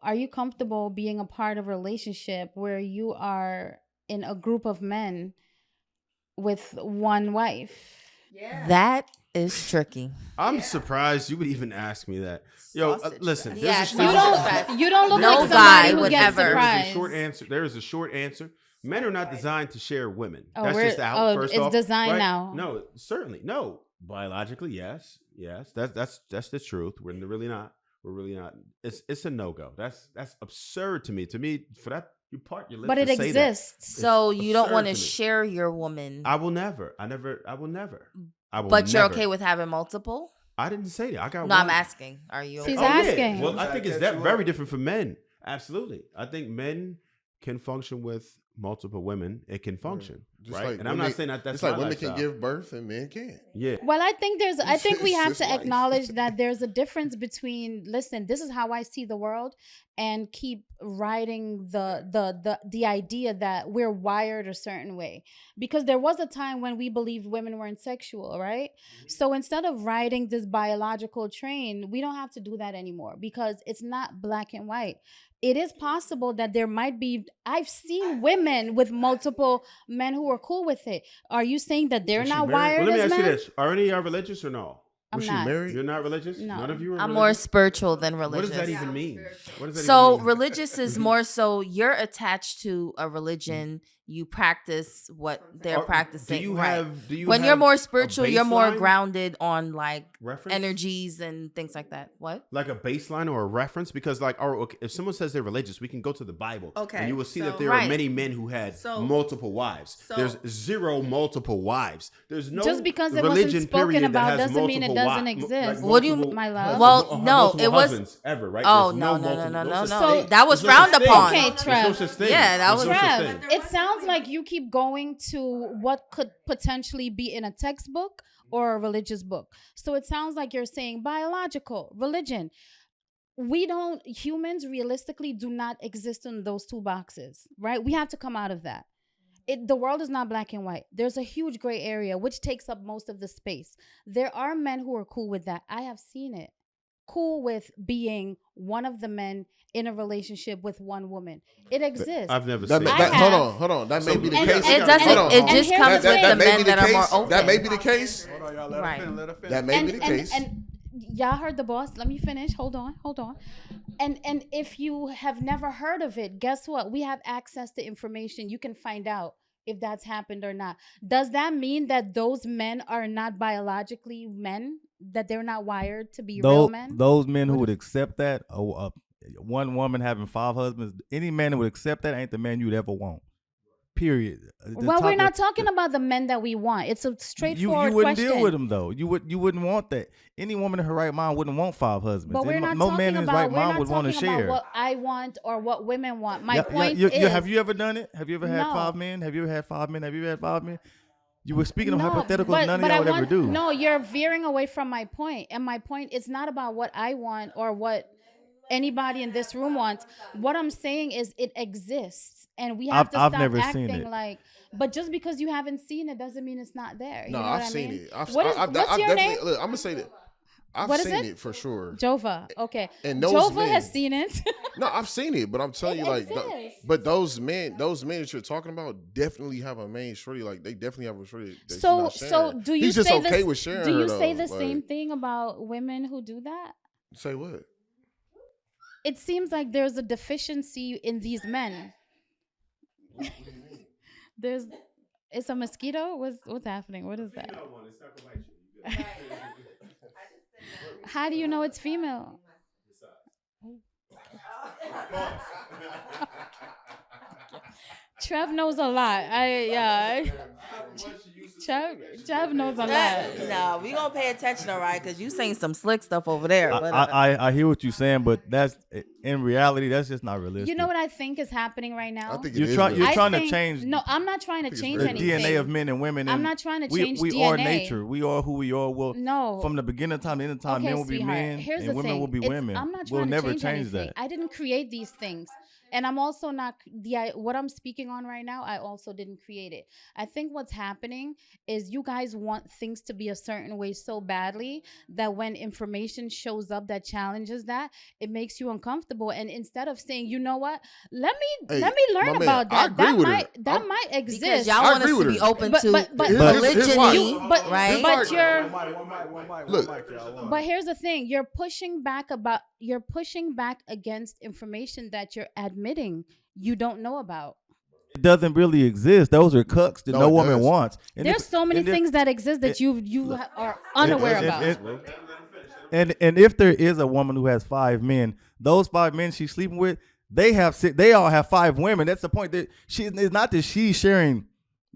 are you comfortable being a part of a relationship where you are in a group of men with one wife? Yeah. That is tricky. I'm surprised you would even ask me that. Yo, listen. Yes, You sausage fest. don't. You don't look No like somebody guy who would gets ever. surprised. There is a short answer. Men are not designed to share women. Oh, That's just out. First it's off, designed right? now. No, certainly no. Biologically, yes. That's the truth. We're really not. We're really not. It's a no go. That's absurd to me. To me, for that you part your lips. But it to say that, exists. So you don't absurd want to to me. share your woman. I will never. I will never. But you're okay with having multiple? I didn't say that. I got. No, one. I'm asking. Are you okay? She's Oh, asking. yeah. Well, I think it's that very different for men. Absolutely. I think men can function with multiple women. It can function, Just right? like and I'm not saying that that's just like my women lifestyle. can give birth and men can't. Yeah. Well, I think we It's have just to life. acknowledge that there's a difference between, listen, this is how I see the world, and keep riding the idea that we're wired a certain way. Because there was a time when we believed women weren't sexual, right? So instead of riding this biological train, we don't have to do that anymore, because it's not black and white. It is possible that there might be, I've seen women with multiple men who are cool with it. Are you saying that they're Was she not married? wired Well, let me as ask men? you this: are any of y'all religious or no? I'm Was she not. married? You're not religious. No. None of you are. I'm more religious? spiritual than What religious. does that even mean? What does that So even mean? religious is more so you're attached to a religion. You practice what they're practicing. Do you right. have? Do you? When have you're more a spiritual, you're more baseline grounded on like reference? energies and things like that. What? Like a baseline or a reference, because like, okay, if someone says they're religious, we can go to the Bible, Okay, and you will see so- that there Right. are many men who had So- multiple wives. so- There's zero multiple wives. There's no Just because it wasn't religion, spoken period, that about has doesn't mean it multiple doesn't exist. What do you multiple- My love. Well, no, multiple it was- husbands ever, right? Oh, There's no, no, multiple- no, no, no no, such no. thing. That was There's no frowned such thing. upon. Okay, There's Trev. no such thing. Yeah, that There's was- no such Trev, thing. it sounds like you keep going to what could potentially be in a textbook or a religious book. So it sounds like you're saying biological, religion. Humans realistically do not exist in those two boxes, right? We have to come out of that. The world is not black and white. There's a huge gray area, which takes up most of the space. There are men who are cool with that. I have seen it. Cool with being one of the men in a relationship with one woman. It exists. I've never That seen may, I that. that, hold have. on, hold on. That may So- be the And- case. It Hold doesn't. on. It And just here's comes the with thing. the may men be the that are more case. open. That may be the case. Hold on, y'all. Let Right. her finish. Let her finish. That may be the case. And y'all heard the boss. Let me finish. Hold on. And if you have never heard of it, guess what? We have access to information. You can find out if that's happened or not. Does that mean that those men are not biologically men? That they're not wired to be real men? Those men who would accept that, one woman having 5 husbands, any man that would accept that ain't the man you'd ever want. Period. Well, we're not talking about the men that we want. It's a straightforward you wouldn't question. deal with them though. You wouldn't want that. Any woman in her right mind wouldn't want 5 husbands. But we're not no talking man in his about, right we're mind not would want to talking about share. what I want or what women want. My Yeah, point yeah, is, have you ever done it? Have you ever had No. 5 men? Have you ever had 5 men? Have you ever had 5 men? You were speaking of No, hypotheticals. but None of I y'all would ever want- do. No, you're veering away from my point. And my point is not about what I want or what anybody in this room wants. What I'm saying is it exists. And we have to I've stop never seen acting it. like, but just because you haven't seen it doesn't mean it's not there. You No, know I've what I seen mean? it. What's What's your definitely, name? Look, I'm gonna say that. I've What is seen it? it for sure. Jova. Okay. And those Jova men- has seen it. No, I've seen it, but I'm telling It you, like, exists. but those men that you're talking about definitely have a main shorty. Like, they definitely have a shorty. That she's So not sharing. so do you He's just say okay this, with sharing. do you her, say though. the Like, same thing about women who do that? Say what? It seems like there's a deficiency in these men. It's a mosquito? What's happening? What is that? How do you know it's female? Trev knows a lot. Trev knows a lot. No, we gonna pay attention, all right? Because you saying some slick stuff over there. But, I hear what you're saying, but that's in reality that's just not realistic. You know what I think is happening right now? I think it You're is. trying. You're I trying to think- change. No, I'm not trying to it's change very the anything. DNA of men and women. I'm and not trying to we, change we DNA. are nature. We are who we are. Well, No. from the beginning of time to the end of time, Okay, men will be sweetheart, men here's and the women thing. will be It's- women. I'm not We'll trying never to change anything. that. I didn't create these things. And I'm also not what I'm speaking on right now. I also didn't create it. I think what's happening is you guys want things to be a certain way so badly that when information shows up that challenges that, it makes you uncomfortable. And instead of saying, you know what, Hey, let me learn my man, about I that. agree That with might her. that I'm- might Because exist. y'all I want us agree to with be her. open But- to but- but- Here's why. polygyny, but right? but you're Look. but here's the thing, you're pushing back against information that you're admitting you don't know about. It doesn't really exist. Those are cucks that No, no it woman does. wants. And There's if- so many and if- things that exist that you are unaware and- about. and if there is a woman who has 5 men, those 5 men she's sleeping with, they all have 5 women. That's the point. That it's not that she's sharing.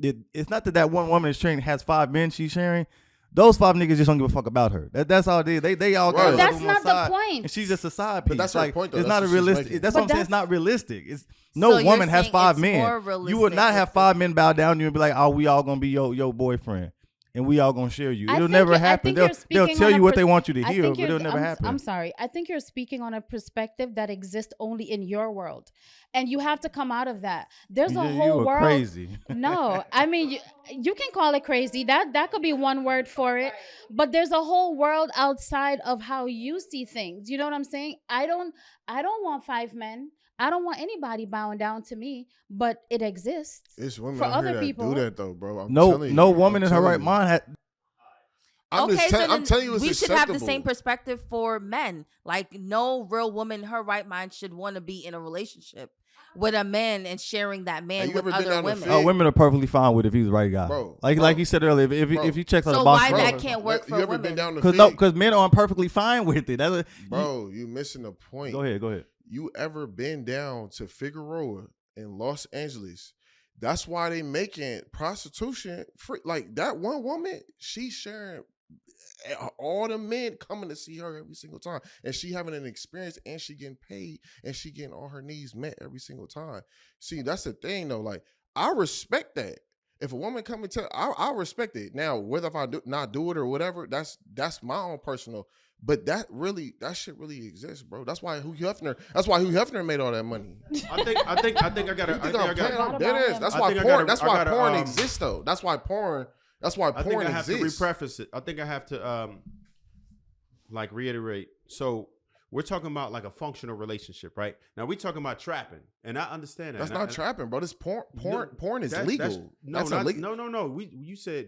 It's not that one woman is sharing has 5 men she's sharing. Those 5 niggas just don't give a fuck about her. That's all it is. They all got. Right. That's on not the side, point. And she's just a side piece. But that's her like, point, though. It's That's not a what she's realistic. making. That's But what I'm saying. It's that's- not realistic. It's So no you're woman has saying 5 it's men. more You would not realistic have if 5 men bow down to you and be like, "Oh, we all gonna be your boyfriend, and we all gonna share you." I It'll think never I happen. think you're They'll speaking tell on a you what they pers- want you to I hear, think but you're- it'll never happen. I'm sorry. I think you're speaking on a perspective that exists only in your world, and you have to come out of that. There's a whole you are world. crazy. No, I mean you can call it crazy. That could be one word for it. But there's a whole world outside of how you see things. You know what I'm saying? I don't want 5 men. I don't want anybody bowing down to me, but it exists. It's women for out other here that people. do that though, bro. I'm No, telling you. no woman I'm in her telling right you. mind. I'm then telling you, it's we should have the acceptable. same perspective for men. Like, no real woman in her right mind should want to be in a relationship with a man and sharing that man you with ever been other down the women. field? Women are perfectly fine with if he's the right guy. Bro, like he said earlier, if he checks out So the box, why Bro, that can't work for you ever women? been down the because field? men aren't perfectly fine with it. That's Bro, you missing the point. Go ahead. You ever been down to Figueroa in Los Angeles? That's why they making prostitution free. Like that one woman, she's sharing all the men coming to see her every single time, and she having an experience, and she getting paid, and she getting all her needs met every single time. See, that's the thing though. Like I respect that. If a woman come and tell, I respect it. Now, whether if I do not do it or whatever, that's my own personal. But that shit really exists, bro. That's why Hugh Hefner made all that money. I think I got You think I'm playing? I'm Forgot dead about ass. him. That's I why think I porn. gotta- That's I why gotta, porn exists, though. That's why porn I think I have to exists. repreface it. I think I have to reiterate. So we're talking about like a functional relationship, right? Now we're talking about trapping, and I understand that. That's not trapping, bro. This porn. Porn is That's legal. That's illegal. No. You said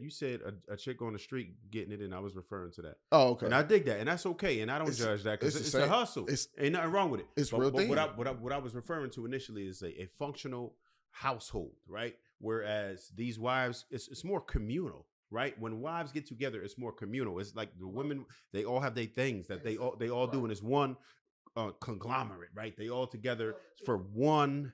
a chick on the street getting it, and I was referring to that. Oh, okay. And I dig that, and that's okay, and I don't It's- judge that because it's it's the a same- hustle. Ain't nothing wrong with it. it's But- real but thing. What I was referring to initially is a functional household, right? Whereas these wives, it's more communal, right? When wives get together, it's more communal. It's like the women, they all have their things that they all do, and it's one conglomerate, right? They all together for one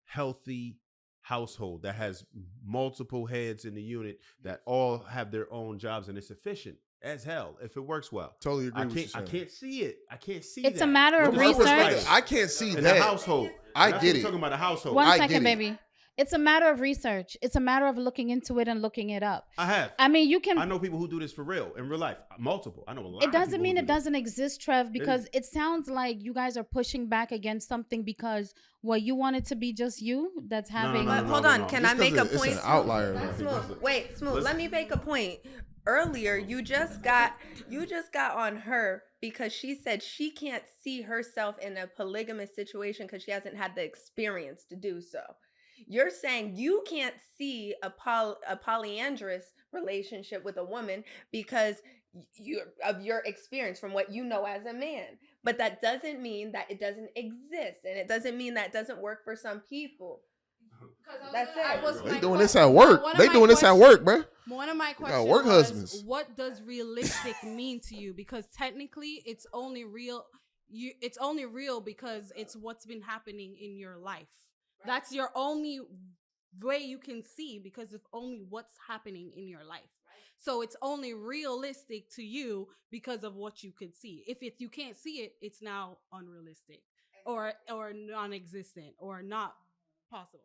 healthy household that has multiple heads in the unit that all have their own jobs, and it's efficient as hell if it works well. Totally agree I with you. can't see it. I can't see It's that. a matter What of the fuck was research. like I can't see in that. the household. I That's get what it. I'm talking about the household. One I second, get it. baby. It's a matter of research. It's a matter of looking into it and looking it up. I have. I mean, you can. I know people who do this for real in real life. Multiple. I know a lot. It of doesn't people mean who it do this. doesn't exist, Trev, because it sounds like you guys are pushing back against something because you want it to be just you that's having. no, But no, hold no, on, no. can Just I make 'cause a it's point? an outlier, though. Smooth. Wait, Smooth. Let me make a point. Earlier, you just got on her because she said she can't see herself in a polygamous situation because she hasn't had the experience to do so. You're saying you can't see a polyandrous relationship with a woman because of your experience from what you know as a man. But that doesn't mean that it doesn't exist, and it doesn't mean that it doesn't work for some people. That's it. They doing this at work. They doing this at work, bro. One of my got questions work was, husbands. what does realistic mean to you? Because technically, it's only real. It's only real because it's what's been happening in your life. That's your only way you can see because of only what's happening in your life. So it's only realistic to you because of what you could see. If you can't see it, it's now unrealistic or non-existent or not possible.